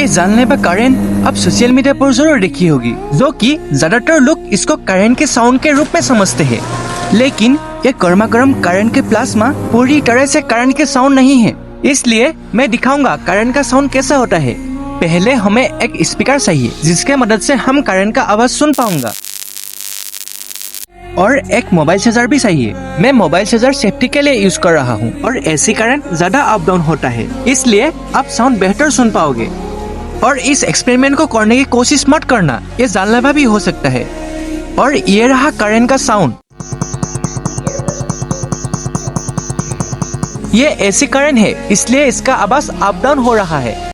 ये जानलेवा करंट आप सोशल मीडिया पर जरूर देखी होगी, जो कि ज्यादातर लोग इसको करंट के साउंड के रूप में समझते हैं। लेकिन ये गर्मा गर्म करंट के प्लाज्मा पूरी तरह से करंट के साउंड नहीं है। इसलिए मैं दिखाऊंगा करंट का साउंड कैसा होता है। पहले हमें एक स्पीकर चाहिए जिसके मदद से हम करंट का आवाज सुन पाऊंगा, और एक मोबाइल चार्जर भी चाहिए। मैं मोबाइल चार्जर सेफ्टी के लिए यूज कर रहा हूँ, और एसी करंट ज्यादा अप डाउन होता है, इसलिए आप साउंड बेहतर सुन पाओगे। और इस एक्सपेरिमेंट को करने की कोशिश मत करना, ये जानलेवा भी हो सकता है। और ये रहा करंट का साउंड। ये एसी करंट है, इसलिए इसका आवाज अप डाउन हो रहा है।